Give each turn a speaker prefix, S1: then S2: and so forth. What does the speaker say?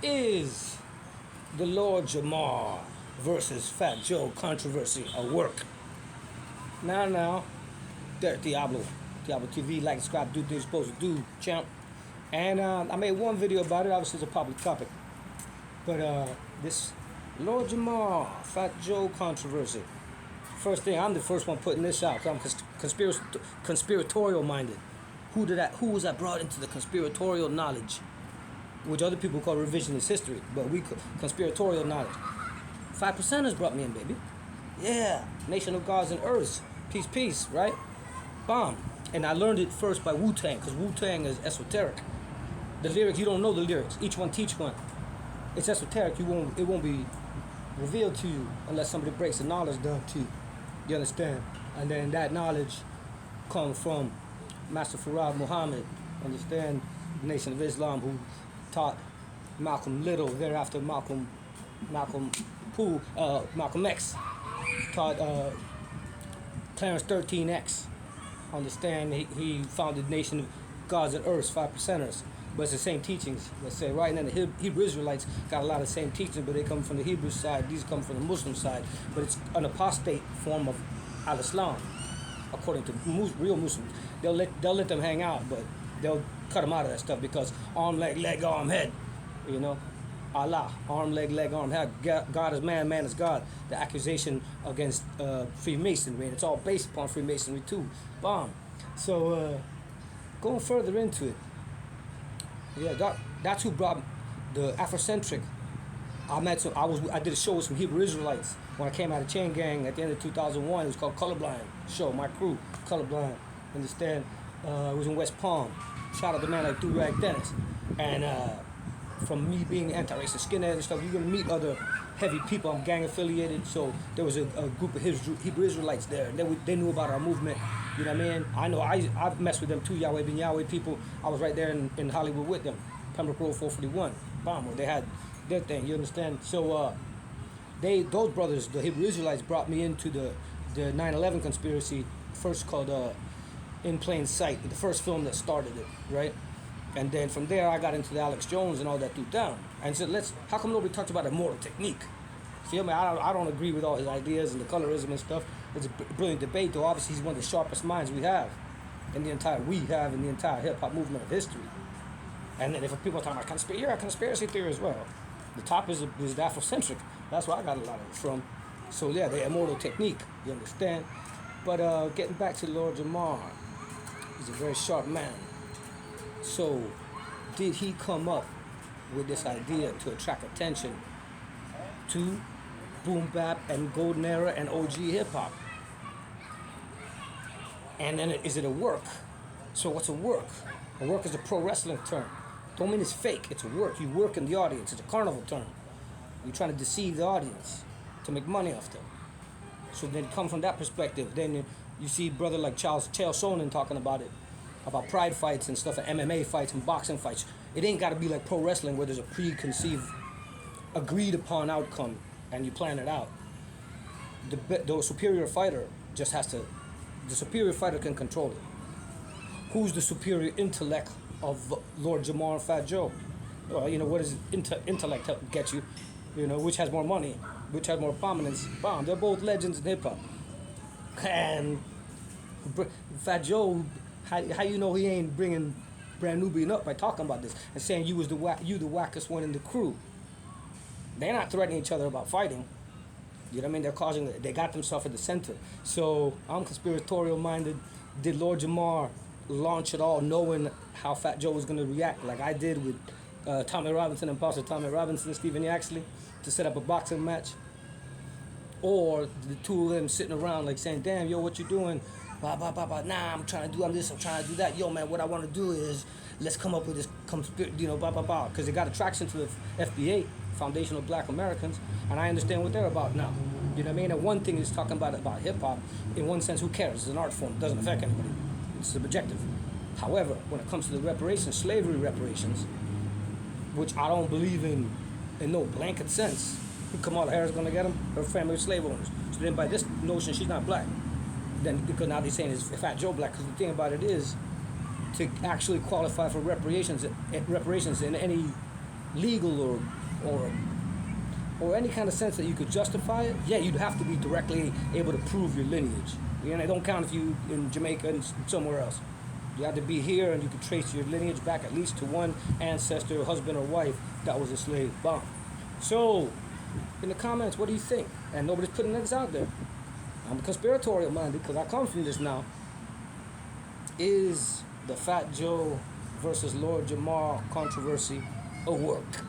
S1: Is the Lord Jamar versus Fat Joe controversy a work? Now, Diablo TV, like, subscribe, do what you're supposed to do, champ. And I made one video about it. Obviously, it's a public topic. But this Lord Jamar, Fat Joe controversy. First thing, I'm the first one putting this out. I'm conspiratorial minded. Who was that brought into the conspiratorial knowledge, which other people call revisionist history, but we conspiratorial knowledge. 5%ers brought me in, baby. Yeah, nation of gods and earths, peace, right? Bomb. And I learned it first by Wu-Tang, because Wu-Tang is esoteric. The lyrics, you don't know the lyrics. Each one teach one. It's esoteric. It won't be revealed to you unless somebody breaks the knowledge down to you. You understand? And then that knowledge comes from Master Farad Muhammad, understand, the Nation of Islam, who taught Malcolm Little, thereafter Malcolm X, taught Clarence 13X. Understand, he founded Nation of Gods and Earths, 5%ers. But it's the same teachings, let's say, right? And then the Hebrew Israelites got a lot of the same teachings, but they come from the Hebrew side, these come from the Muslim side. But it's an apostate form of al-Islam, according to real Muslims. They'll let them hang out, but they'll cut them out of that stuff because arm, leg, arm, head. You know? Allah, arm, leg, arm, head. God is man, man is God. The accusation against Freemasonry, and it's all based upon Freemasonry too. Bomb. So, going further into it, yeah, that's who brought the Afrocentric. I did a show with some Hebrew Israelites when I came out of Chain Gang at the end of 2001. It was called Colorblind Show. My crew, Colorblind, understand? It was in West Palm. Shout out to man like Do-Rag Dennis. And from me being anti-racist skinhead and stuff, you're gonna meet other heavy people. I'm gang affiliated, so there was a group of Hebrew Israelites there. They knew about our movement. You know what I mean? I know I messed with them too, Yahweh bin Yahweh people. I was right there in Hollywood with them, Pembroke Road 441. Bomb, they had their thing, you understand? So those brothers, the Hebrew Israelites, brought me into the 9/11 conspiracy, first called In Plain Sight, the first film that started it, right? And then from there I got into the Alex Jones and all that through down. And said, how come nobody talks about immortal technique? Feel me? I don't agree with all his ideas and the colorism and stuff. It's a brilliant debate, though. Obviously, he's one of the sharpest minds we have in the entire hip-hop movement of history. And then if people are talking about conspiracy, you're a conspiracy theory as well. The top is the Afrocentric. That's where I got a lot of it from. So yeah, the immortal technique, you understand? But getting back to Lord Jamar, he's a very sharp man. So did he come up with this idea to attract attention to boom bap and golden era and OG hip hop? And then is it a work? So what's a work? A work is a pro wrestling term. Don't mean it's fake, it's a work. You work in the audience, it's a carnival term. You're trying to deceive the audience to make money off them. So then come from that perspective. Then you see brother like Chael Sonnen talking about it, about pride fights and stuff, and MMA fights and boxing fights. It ain't got to be like pro wrestling where there's a preconceived, agreed upon outcome and you plan it out. The superior fighter just has to, the superior fighter can control it. Who's the superior intellect of Lord Jamar and Fat Joe? Well, you know, what does intellect get you? You know, which has more money, which has more prominence? Bomb. They're both legends in hip hop. And Fat Joe, how you know he ain't bringing Brand Nubian up by talking about this and saying you the wackest one in the crew? They're not threatening each other about fighting. You know what I mean? They got themselves at the center. So I'm conspiratorial minded. Did Lord Jamar launch it all knowing how Fat Joe was going to react, like I did with Tommy Robinson and Pastor Tommy Robinson and Stephen Yaxley, to set up a boxing match? Or the two of them sitting around like saying, damn, yo, what you doing? Bah, bah, bah, bah. Nah, I'm trying to do this, I'm trying to do that. Yo, man, what I want to do is, let's come up with this, you know, blah, blah, blah. Because they got attraction to the FBA, Foundation of Black Americans, and I understand what they're about now. You know what I mean? And one thing is talking about hip-hop, in one sense, who cares? It's an art form. It doesn't affect anybody. It's subjective. However, when it comes to the reparations, slavery reparations, which I don't believe in no blanket sense, Kamala Harris going to get them? Her family of slave owners. So then by this notion, she's not black. Then, because now they're saying is Fat Joe black, because the thing about it is, to actually qualify for reparations in any legal or or any kind of sense that you could justify it, yeah, you'd have to be directly able to prove your lineage. And it don't count if you in Jamaica and somewhere else. You have to be here, and you can trace your lineage back at least to one ancestor, husband or wife that was a slave. Bomb. So, in the comments, what do you think? And nobody's putting this out there. I'm conspiratorial minded because I come from this now. Is the Fat Joe versus Lord Jamar controversy a work?